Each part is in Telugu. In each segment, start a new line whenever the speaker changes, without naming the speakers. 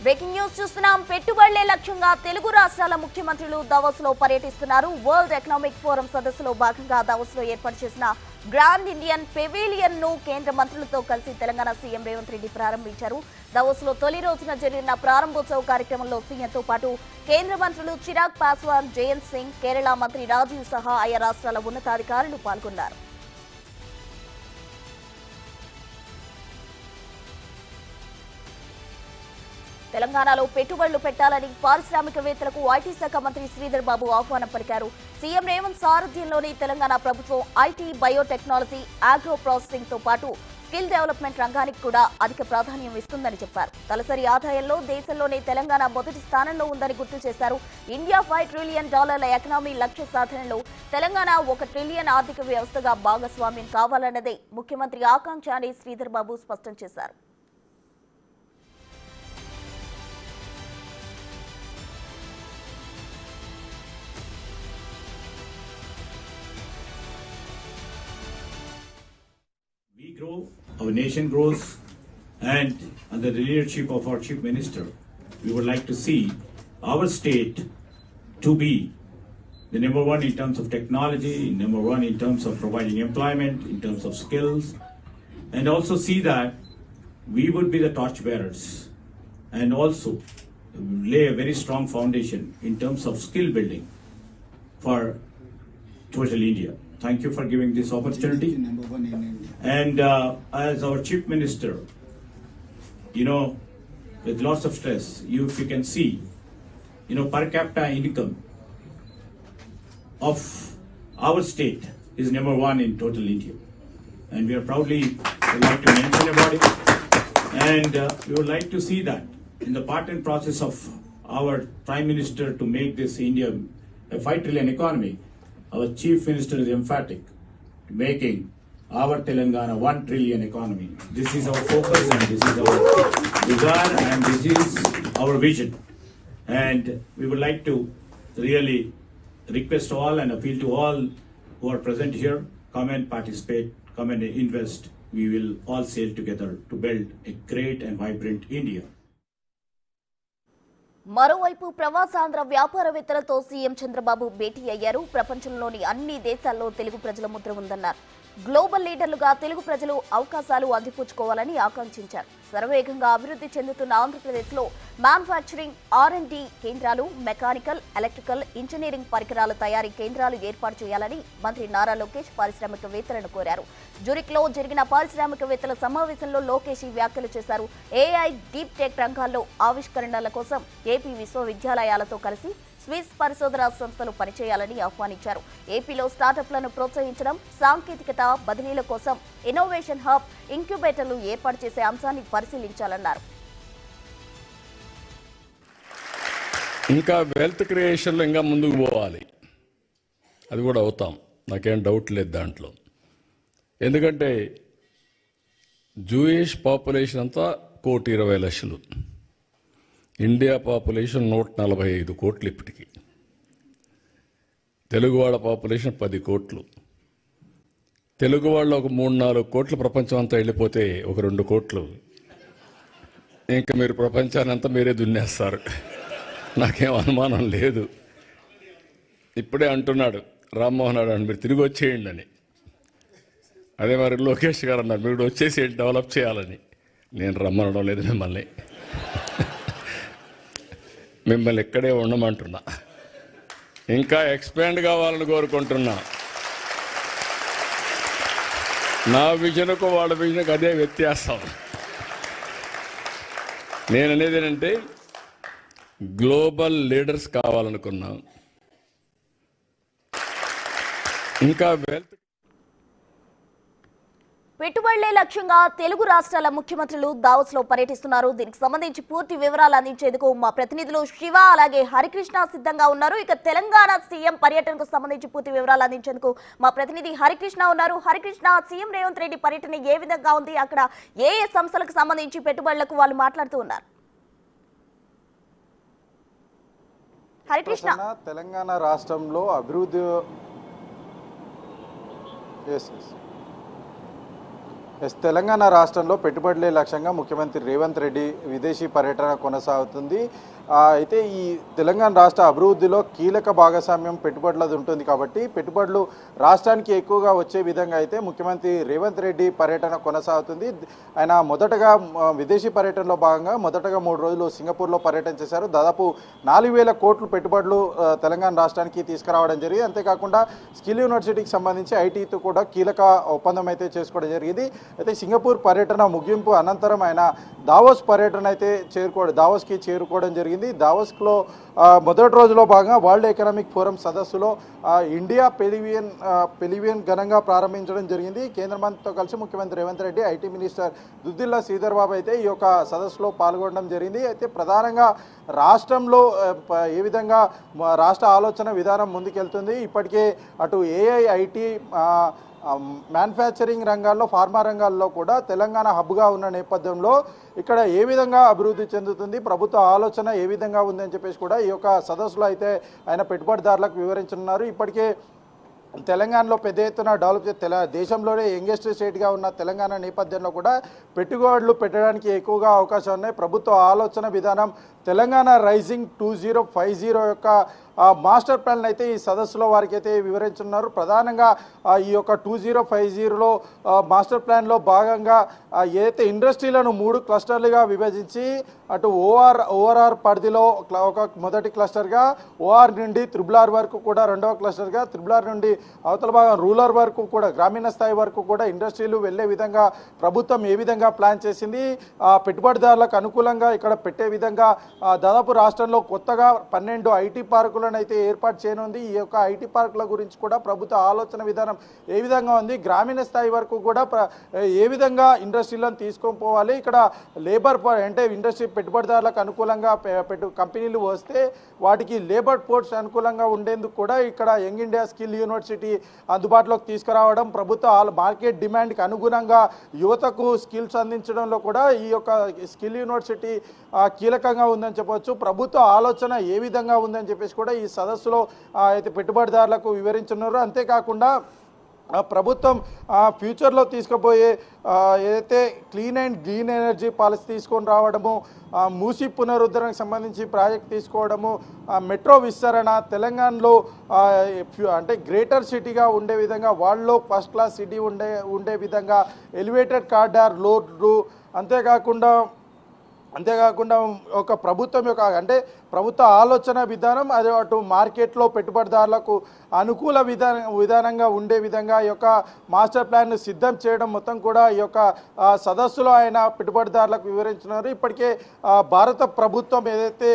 బ్రేకింగ్ న్యూస్ చూస్తున్నాం. పెట్టుబడులే లక్ష్యంగా తెలుగు రాష్ట్రాల ముఖ్యమంత్రులు దావోస్ లో పర్యటిస్తున్నారు. వరల్డ్ ఎకనామిక్ ఫోరం సదస్సులో భాగంగా దావోస్ లో ఏర్పాటు చేసిన గ్రాండ్ ఇండియన్ పెవిలియన్ ను కేంద్ర మంత్రులతో కలిసి తెలంగాణ సీఎం రేవంత్ రెడ్డి ప్రారంభించారు. దావోస్ లో తొలి రోజున జరిగిన ప్రారంభోత్సవ కార్యక్రమంలో సీఎంతో పాటు కేంద్ర మంత్రులు చిరాగ్ పాస్వాన్, జయంత్ సింగ్, కేరళ మంత్రి రాజీవ్ సహా ఆయా రాష్ట్రాల ఉన్నతాధికారులు పాల్గొన్నారు. తెలంగాణలో పెట్టుబడులు పెట్టాలని పారిశ్రామికవేత్తలకు ఐటీ శాఖ మంత్రి శ్రీధర్ బాబు ఆహ్వానం పలికారు. సీఎం రేవంత్ సారథ్యంలోని తెలంగాణ ప్రభుత్వం ఐటీ, బయోటెక్నాలజీ, ఆగ్రో ప్రాసెసింగ్ తో పాటు స్కిల్ డెవలప్మెంట్ రంగానికి కూడా అధిక ప్రాధాన్యం ఇస్తుందని చెప్పారు. తలసరి ఆదాయంలో దేశంలోనే తెలంగాణ మొదటి స్థానంలో ఉందని గుర్తు చేశారు. ఇండియా $5 ట్రిలియన్ ఎకనామీ లక్ష్య సాధనలో తెలంగాణ $1 ట్రిలియన్ ఆర్థిక వ్యవస్థగా భాగస్వామ్యం కావాలన్నదే ముఖ్యమంత్రి ఆకాంక్ష అని శ్రీధర్ బాబు స్పష్టం చేశారు.
We grow, our nation grows, and under the leadership of our Chief Minister, we would like to see our state to be the number one in terms of technology, number one in terms of providing employment, in terms of skills, and also see that we would be the torchbearers and also lay a very strong foundation in terms of skill building for total India. Thank you for giving this opportunity. And as our Chief Minister, with lots of stress, if you can see, per capita income of our state is number one in total India. And we are proudly would like to mention about it. And we would like to see that in the part and process of our Prime Minister to make this India a $5 trillion economy, our Chief Minister is emphatic, making our Telangana $1 trillion economy. This is our focus and this is our desire and this is our vision. And we would like to really request all and appeal to all who are present here, come and participate, come and invest. We will all sail together to build a great and vibrant India.
మరోవైపు ప్రవాసాంధ్ర వ్యాపారవేత్తలతో సీఎం చంద్రబాబు భేటీ అయ్యారు. ప్రపంచంలోని అన్ని దేశాల్లో తెలుగు ప్రజల ముద్ర ఉందన్నారు. గ్లోబల్ లీడర్లుగా తెలుగు ప్రజలు అవకాశాలు అందిపుచ్చుకోవాలని ఆకాంక్షించారు. శరవేగంగా అభివృద్ధి చెందుతున్న ఆంధ్రప్రదేశ్లో మ్యానుఫ్యాక్చరింగ్, R&D కేంద్రాలు, మెకానికల్, ఎలక్ట్రికల్, ఇంజనీరింగ్ పరికరాల తయారీ కేంద్రాలు ఏర్పాటు చేయాలని మంత్రి నారా లోకేష్ పారిశ్రామికవేత్తలను కోరారు. జూరిక్లో జరిగిన పారిశ్రామికవేత్తల సమావేశంలో లోకేష్ ఈ వ్యాఖ్యలు చేశారు. AI, డీప్ టెక్ రంగాల్లో ఆవిష్కరణల కోసం ఏపీ విశ్వవిద్యాలయాలతో కలిసి స్విస్ పరిశోధనా సంస్థలు పనిచేయాలని ఆహ్వానించారు. ఏపీలో స్టార్టప్లను ప్రోత్సహించడం, సాంకేతికత బదిలీల కోసం ఇన్నోవేషన్ హబ్, ఇంక్యుబేటర్లు ఏర్పాటు చేసే అంశాన్ని పరిశీలించాలన్నారు.
ఇంకా వెల్త్ క్రియేషన్లో ఇంకా ముందుకు పోవాలి, అది కూడా అవుతాం, నాకేం డౌట్ లేదు దాంట్లో. ఎందుకంటే జూయిష్ పాపులేషన్ అంతా 1,20,00,000, ఇండియా పాపులేషన్ 145 కోట్లు ఇప్పటికి, తెలుగువాళ్ళ పాపులేషన్ 10 కోట్లు. తెలుగు వాళ్ళు ఒక 3-4 కోట్లు ప్రపంచం అంతా వెళ్ళిపోతే ఒక 2 కోట్లు ఇంకా మీరు ప్రపంచాన్ని అంతా మీరే దున్నేస్తారు, నాకేం అనుమానం లేదు. ఇప్పుడే అంటున్నాడు రామ్మోహన్ రావు, మీరు తిరిగి వచ్చేయండి అని. అదే మరి లోకేష్ గారు అన్నారు, మీరు వచ్చేసి డెవలప్ చేయాలని. నేను రమ్మనడం లేదు మిమ్మల్ని ఇక్కడే ఉండమంటున్నా, ఇంకా ఎక్స్పాండ్ కావాలని కోరుకుంటున్నా. నా విజన్కు వాళ్ళ విజన్కు అదే వ్యత్యాసం. నేను అనేది ఏంటంటే గ్లోబల్ లీడర్స్ కావాలనుకున్నాం. ఇంకా వెల్త్
పెట్టుబడులే లక్ష్యంగా తెలుగు రాష్ట్రాల ముఖ్యమంత్రులు దావోస్ లో పర్యటిస్తున్నారు. దీనికి సంబంధించి పూర్తి వివరాలు అందించేందుకు మా ప్రతినిధులు శివ అలాగే హరికృష్ణ సిద్ధంగా ఉన్నారు. ఇక తెలంగాణ సీఎం పర్యటనకు సంబంధించి పూర్తి వివరాలు అందించేందుకు మా ప్రతినిధి హరికృష్ణ ఉన్నారు. హరికృష్ణ, సీఎం రేవంత్ రెడ్డి పర్యటన ఏ విధంగా ఉంది, అక్కడ ఏ సంస్థలకు సంబంధించి పెట్టుబడులకు వాళ్ళు మాట్లాడుతూ ఉన్నారు? హరికృష్ణ,
తెలంగాణ రాష్ట్రంలో అభివృద్ధి తెలంగాణ రాష్ట్రంలో పెట్టుబడులే లక్ష్యంగా ముఖ్యమంత్రి రేవంత్ రెడ్డి విదేశీ పర్యటన కొనసాగుతుంది. అయితే ఈ తెలంగాణ రాష్ట్ర అభివృద్ధిలో కీలక భాగస్వామ్యం పెట్టుబడులది ఉంటుంది కాబట్టి పెట్టుబడులు రాష్ట్రానికి ఎక్కువగా వచ్చే విధంగా అయితే ముఖ్యమంత్రి రేవంత్ రెడ్డి పర్యటన కొనసాగుతుంది. ఆయన మొదటగా విదేశీ పర్యటనలో భాగంగా మొదటగా 3 రోజులు సింగపూర్లో పర్యటన చేశారు. దాదాపు 4,000 కోట్లు పెట్టుబడులు తెలంగాణ రాష్ట్రానికి తీసుకురావడం జరిగింది. అంతేకాకుండా స్కిల్ యూనివర్సిటీకి సంబంధించి ఐటీతో కూడా కీలక ఒప్పందం అయితే చేసుకోవడం జరిగింది. అయితే సింగపూర్ పర్యటన ముగింపు అనంతరం ఆయన దావోస్ పర్యటన అయితే దావోస్కి చేరుకోవడం జరిగింది. దావోస్లో మొదటి రోజులో భాగంగా వరల్డ్ ఎకనామిక్ ఫోరం సదస్సులో ఇండియా పెవిలియన్ ఘనంగా ప్రారంభించడం జరిగింది. కేంద్ర మంత్రితో కలిసి ముఖ్యమంత్రి రేవంత్ రెడ్డి, ఐటీ మినిస్టర్ దుద్దిల్లా శ్రీధర్ బాబు అయితే ఈ యొక్క సదస్సులో పాల్గొనడం జరిగింది. అయితే ప్రధానంగా రాష్ట్రంలో ఏ విధంగా రాష్ట్ర ఆలోచన విధానం ముందుకెళ్తుంది, ఇప్పటికే అటు ఏఐ, ఐటీ, మ్యానుఫ్యాక్చరింగ్ రంగాల్లో, ఫార్మా రంగాల్లో కూడా తెలంగాణ హబ్గా ఉన్న నేపథ్యంలో ఇక్కడ ఏ విధంగా అభివృద్ధి చెందుతుంది, ప్రభుత్వ ఆలోచన ఏ విధంగా ఉందని చెప్పేసి కూడా ఈ యొక్క సదస్సులో అయితే ఆయన పెట్టుబడిదారులకు వివరించనున్నారు. ఇప్పటికే తెలంగాణలో పెద్ద ఎత్తున డెవలప్ దేశంలోనే యంగెస్ట్ స్టేట్గా ఉన్న తెలంగాణ నేపథ్యంలో కూడా పెట్టుబడులు పెట్టడానికి ఎక్కువగా అవకాశాలు ఉన్నాయి. ప్రభుత్వ ఆలోచన విధానం తెలంగాణ రైజింగ్ 2050 యొక్క మాస్టర్ ప్లాన్ అయితే ఈ సదస్సులో వారికి అయితే వివరించున్నారు. ప్రధానంగా ఈ యొక్క 2050లో మాస్టర్ ప్లాన్లో భాగంగా ఏదైతే ఇండస్ట్రీలను 3 క్లస్టర్లుగా విభజించి అటు ఓఆర్ఆర్ పరిధిలో ఒక మొదటి క్లస్టర్గా, ఓఆర్ నుండి త్రిబుల్ వరకు కూడా రెండవ క్లస్టర్గా, త్రిబుల్ నుండి అవతల భాగం రూరల్ వరకు కూడా, గ్రామీణ స్థాయి వరకు కూడా ఇండస్ట్రీలు వెళ్లే విధంగా ప్రభుత్వం ఏ విధంగా ప్లాన్ చేసింది, పెట్టుబడిదారులకు అనుకూలంగా ఇక్కడ పెట్టే విధంగా దాదాపు రాష్ట్రంలో కొత్తగా 12 ఐటీ పార్కులను అయితే ఏర్పాటు చేయనుంది. ఈ యొక్క ఐటీ పార్కుల గురించి కూడా ప్రభుత్వ ఆలోచన విధానం ఏ విధంగా ఉంది, గ్రామీణ స్థాయి వరకు కూడా ఏ విధంగా ఇండస్ట్రీలను తీసుకొని పోవాలి, ఇక్కడ లేబర్ అంటే ఇండస్ట్రీ పెట్టుబడిదారులకు అనుకూలంగా కంపెనీలు వస్తే వాటికి లేబర్ ఫోర్స్ అనుకూలంగా ఉండేందుకు కూడా ఇక్కడ యంగ్ ఇండియా స్కిల్ యూనివర్సిటీ అందుబాటులోకి తీసుకురావడం, ప్రభుత్వ మార్కెట్ డిమాండ్కి అనుగుణంగా యువతకు స్కిల్స్ అందించడంలో కూడా ఈ యొక్క స్కిల్ యూనివర్సిటీ కీలకంగా ఉందని చెప్పవచ్చు. ప్రభుత్వ ఆలోచన ఏ విధంగా ఉందని చెప్పేసి కూడా ఈ సదస్సులో అయితే పెట్టుబడిదారులకు వివరించున్నారు. అంతేకాకుండా ప్రభుత్వం ఫ్యూచర్లో తీసుకుపోయే ఏదైతే clean and green energy policy తీసుకొని రావడము, మూసి పునరుద్ధరణకు సంబంధించి ప్రాజెక్ట్ తీసుకోవడము, మెట్రో విస్తరణ, తెలంగాణలో అంటే గ్రేటర్ సిటీగా ఉండే విధంగా, వరల్డ్లో ఫస్ట్ క్లాస్ సిటీ ఉండే విధంగా ఎలివేటెడ్ కారిడార్ రోడ్లు, అంతేకాకుండా ఒక ప్రభుత్వం యొక్క అంటే ప్రభుత్వ ఆలోచన విధానం అది అటు మార్కెట్లో పెట్టుబడిదారులకు అనుకూల విధానంగా ఉండే విధంగా ఈ యొక్క మాస్టర్ ప్లాన్ సిద్ధం చేయడం మొత్తం కూడా ఈ యొక్క సదస్సులో ఆయన పెట్టుబడిదారులకు వివరించినారు. ఇప్పటికే భారత ప్రభుత్వం ఏదైతే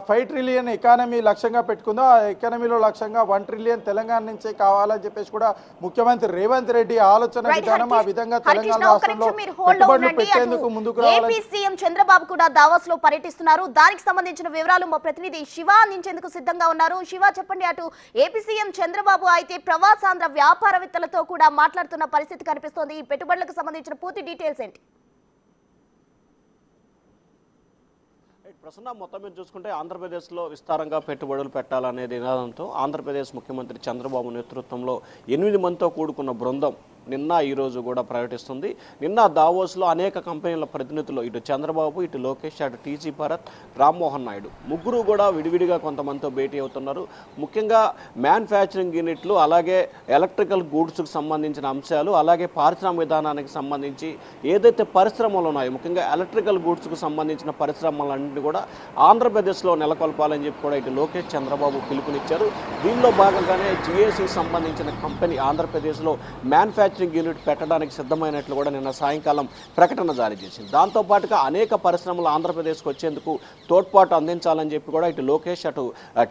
5 ట్రిలియన్ ఎకానమీ లక్ష్యంగా పెట్టుకుందో ఆ ఎకానమీలో లక్ష్యంగా 1 ట్రిలియన్ తెలంగాణ నుంచే కావాలని చెప్పేసి కూడా ముఖ్యమంత్రి రేవంత్ రెడ్డి ఆలోచన విధానం ఆ విధంగా తెలంగాణ రాష్ట్రంలో పెట్టుబడులు పెట్టేందుకు ముందుకు రావాలి.
సీఎం చంద్రబాబు కూడా దావోస్ లో పర్యటిస్తున్నారు. దానికి సంబంధించిన వివరాలు మా ప్రతినిధి శివ అందించేందుకు సిద్ధంగా ఉన్నారు. శివ, చెప్పండి, అటు ఏపీ సీఎం చంద్రబాబు అయితే ప్రవాసాంధ్ర వ్యాపారవేత్తలతో కూడా మాట్లాడుతున్న పరిస్థితి కనిపిస్తోంది. ఈ పెట్టుబడులకు సంబంధించిన పూర్తి డీటెయిల్స్ ఏంటి?
ప్రస్తుతం మొత్తం మీద చూసుకుంటే ఆంధ్రప్రదేశ్లో విస్తారంగా పెట్టుబడులు పెట్టాలనే నినాదంతో ఆంధ్రప్రదేశ్ ముఖ్యమంత్రి చంద్రబాబు నేతృత్వంలో 8 మందితో కూడుకున్న బృందం నిన్న ఈరోజు కూడా పర్యటిస్తుంది. నిన్న దావోస్లో అనేక కంపెనీల ప్రతినిధులు, ఇటు చంద్రబాబు, ఇటు లోకేష్, అటు టీజీ భరత్, రామ్మోహన్ నాయుడు ముగ్గురు కూడా విడివిడిగా కొంతమందితో భేటీ అవుతున్నారు. ముఖ్యంగా మ్యానుఫ్యాక్చరింగ్ యూనిట్లు, అలాగే ఎలక్ట్రికల్ గూడ్స్కి సంబంధించిన అంశాలు, అలాగే పారిశ్రామిక విధానానికి సంబంధించి ఏదైతే పరిశ్రమలు ఉన్నాయో, ముఖ్యంగా ఎలక్ట్రికల్ గూడ్స్కు సంబంధించిన పరిశ్రమలన్నింటినీ కూడా ఆంధ్రప్రదేశ్లో నెలకొల్పాలని చెప్పి కూడా ఇటు లోకేష్, చంద్రబాబు పిలుపునిచ్చారు. దీనిలో భాగంగానే జిఏసీకి సంబంధించిన కంపెనీ ఆంధ్రప్రదేశ్లో మ్యానుఫ్యాక్చరింగ్ యూనిట్ పెట్టడానికి సిద్ధమైనట్లు కూడా నిన్న సాయంకాలం ప్రకటన జారీ చేసింది. దాంతోపాటుగా అనేక పరిశ్రమలు ఆంధ్రప్రదేశ్కి వచ్చేందుకు తోడ్పాటు అందించాలని చెప్పి కూడా ఇటు లోకేష్, అటు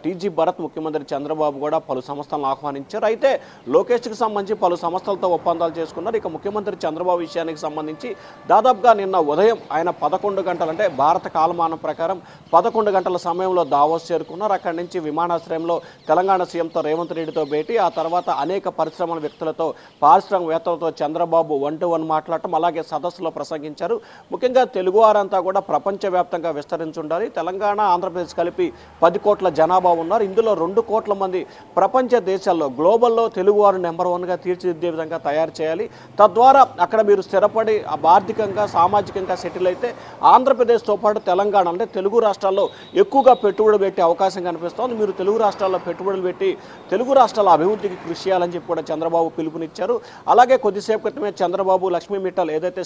టీజీ భరత్, ముఖ్యమంత్రి చంద్రబాబు కూడా పలు సంస్థలను ఆహ్వానించారు. అయితే లోకేష్కి సంబంధించి పలు సంస్థలతో ఒప్పందాలు చేసుకున్నారు. ఇక ముఖ్యమంత్రి చంద్రబాబు విషయానికి సంబంధించి దాదాపుగా నిన్న ఉదయం ఆయన 11 గంటలు అంటే భారత కాలమానం ప్రకారం 11 గంటల సమయంలో దావోస్ చేరుకున్నారు. అక్కడి నుంచి విమానాశ్రయంలో తెలంగాణ సీఎంతో రేవంత్ రెడ్డితో భేటీ, ఆ తర్వాత అనేక పరిశ్రమల వ్యక్తులతో, పారిశ్రామిక పారిశ్రామికవేత్తలతో చంద్రబాబు 1-to-1 మాట్లాడటం, అలాగే సదస్సులో ప్రసంగించారు. ముఖ్యంగా తెలుగు వారంతా కూడా ప్రపంచవ్యాప్తంగా విస్తరించుండాలి. తెలంగాణ, ఆంధ్రప్రదేశ్ కలిపి 10 కోట్ల జనాభా ఉన్నారు. ఇందులో 2 కోట్ల మంది ప్రపంచ దేశాల్లో గ్లోబల్లో తెలుగువారు నెంబర్ 1గా తీర్చిదిద్దే విధంగా తయారు చేయాలి. తద్వారా అక్కడ మీరు స్థిరపడి ఆర్థికంగా, సామాజికంగా సెటిల్ అయితే ఆంధ్రప్రదేశ్తో పాటు తెలంగాణ అంటే తెలుగు రాష్ట్రాల్లో ఎక్కువగా పెట్టుబడులు పెట్టే అవకాశం కనిపిస్తోంది. మీరు తెలుగు రాష్ట్రాల్లో పెట్టుబడులు పెట్టి తెలుగు రాష్ట్రాల అభివృద్ధికి కృషి చేయాలని చెప్పి కూడా చంద్రబాబు పిలుపునిచ్చారు. అలాగే కొద్దిసేపు క్రితమే చంద్రబాబు లక్ష్మీ మిట్టల్ ఏదైతే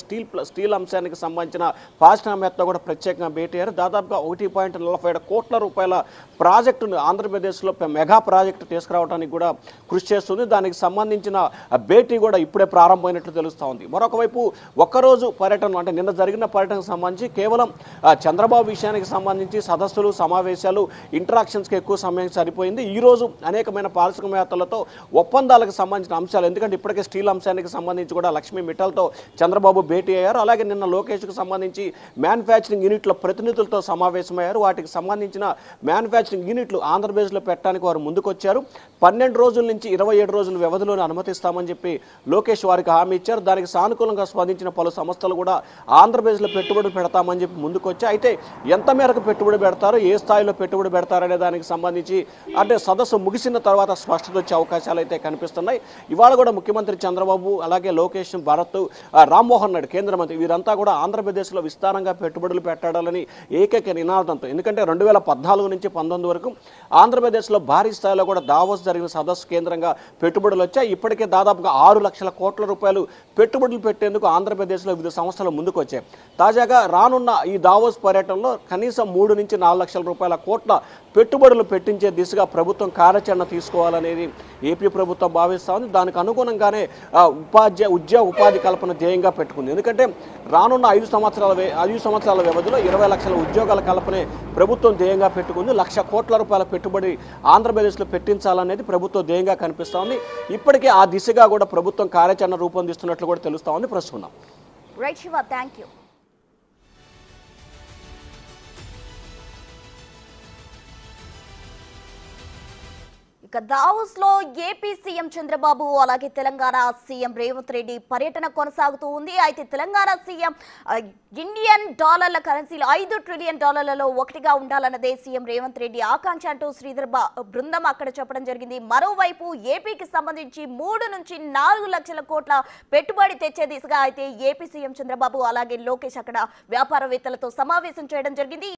స్టీల్ అంశానికి సంబంధించిన పారిశ్రామికవేత్తతో కూడా ప్రత్యేకంగా భేటీ అయ్యారు. దాదాపుగా 1.47 కోట్ల రూపాయల ప్రాజెక్టును ఆంధ్రప్రదేశ్లో మెగా ప్రాజెక్టు తీసుకురావడానికి కూడా కృషి చేస్తుంది. దానికి సంబంధించిన భేటీ కూడా ఇప్పుడే ప్రారంభమైనట్లు తెలుస్తూ ఉంది. మరొక వైపు ఒక్కరోజు పర్యటన అంటే నిన్న జరిగిన పర్యటనకు సంబంధించి కేవలం చంద్రబాబు విషయానికి సంబంధించి సదస్సులు, సమావేశాలు, ఇంటరాక్షన్స్కి ఎక్కువ సమయం సరిపోయింది. ఈ రోజు అనేకమైన పారిశ్రామికవేత్తలతో ఒప్పందాలకు సంబంధించిన అంశాలు, ఎందుకంటే ఇప్పటికే స్టీల్ అంశానికి సంబంధించి కూడా లక్ష్మీ మిట్టల్తో చంద్రబాబు భేటీ అయ్యారు. అలాగే నిన్న లోకేష్కు సంబంధించి మ్యానుఫ్యాక్చరింగ్ యూనిట్ల ప్రతినిధులతో సమావేశమయ్యారు. వాటికి సంబంధించిన మ్యానుఫ్యాక్చరింగ్ యూనిట్లు ఆంధ్రప్రదేశ్లో పెట్టడానికి వారు ముందుకొచ్చారు. 12 రోజుల నుంచి 27 రోజుల వ్యవధిలోనే అనుమతిస్తామని చెప్పి లోకేష్ వారికి హామీ ఇచ్చారు. దానికి సానుకూలంగా స్పందించిన పలు సంస్థలు కూడా ఆంధ్రప్రదేశ్లో పెట్టుబడులు పెడతామని చెప్పి ముందుకొచ్చాయి. అయితే ఎంత మేరకు పెట్టుబడి పెడతారు, ఏ స్థాయిలో పెట్టుబడి పెడతారనే దానికి సంబంధించి అంటే సదస్సు ముగిసిన తర్వాత స్పష్టత వచ్చే అవకాశాలు అయితే కనిపిస్తున్నాయి. ఇవాళ కూడా ముఖ్యమంత్రి చంద్రబాబు, అలాగే లోకేష్, భరత్, రామ్మోహన్ నాయుడు కేంద్ర మంత్రి వీరంతా కూడా ఆంధ్రప్రదేశ్లో విస్తారంగా పెట్టుబడులు పెట్టాలని ఏకైక నినాదంతో, ఎందుకంటే 2014 నుంచి 19 వరకు ఆంధ్రప్రదేశ్లో భారీ స్థాయిలో కూడా దావోస్ జరిగిన సదస్సు కేంద్రంగా పెట్టుబడులు వచ్చాయి. ఇప్పటికే దాదాపుగా 6 లక్షల కోట్ల రూపాయలు పెట్టుబడులు పెట్టేందుకు ఆంధ్రప్రదేశ్లో వివిధ సంస్థలు ముందుకు వచ్చాయి. తాజాగా రానున్న ఈ దావోస్ పర్యటనలో కనీసం 3 నుంచి 4 లక్షల రూపాయల కోట్ల పెట్టుబడులు పెట్టించే దిశగా ప్రభుత్వం కార్యాచరణ తీసుకోవాలనేది ఏపీ ప్రభుత్వం భావిస్తూ ఉంది. దానికి అనుగుణంగానే ఉపాధి కల్పన ధ్యేయంగా పెట్టుకుంది. ఎందుకంటే రానున్న 5 సంవత్సరాల వ్యవధిలో 20 లక్షల ఉద్యోగాల కల్పనే ప్రభుత్వం ధ్యేయంగా పెట్టుకుంది. 1,00,000 కోట్ల రూపాయల పెట్టుబడి ఆంధ్రప్రదేశ్లో పెట్టించాలనేది ప్రభుత్వం ధ్యేయంగా కనిపిస్తూ ఉంది. ఇప్పటికే ఆ దిశగా కూడా ప్రభుత్వం కార్యాచరణ రూపొందిస్తున్నట్లు కూడా తెలుస్తూ ఉంది. ప్రస్తుతం
రైట్ శివ, థ్యాంక్ యూ. ఇక దావోస్ లో ఏపీ సీఎం చంద్రబాబు అలాగే తెలంగాణ సీఎం రేవంత్ రెడ్డి పర్యటన కొనసాగుతూ ఉంది. అయితే తెలంగాణ సీఎం ఇండియన్ డాలర్ల కరెన్సీలో 5 ట్రిలియన్ డాలర్లలో ఒకటిగా ఉండాలన్నదే సీఎం రేవంత్ రెడ్డి ఆకాంక్ష అంటూ శ్రీధర్ బృందం అక్కడ చెప్పడం జరిగింది. మరోవైపు ఏపీకి సంబంధించి 3 నుంచి 4 లక్షల కోట్ల పెట్టుబడి తెచ్చే దిశగా అయితే ఏపీ సీఎం చంద్రబాబు అలాగే లోకేష్ అక్కడ వ్యాపారవేత్తలతో సమావేశం చేయడం జరిగింది.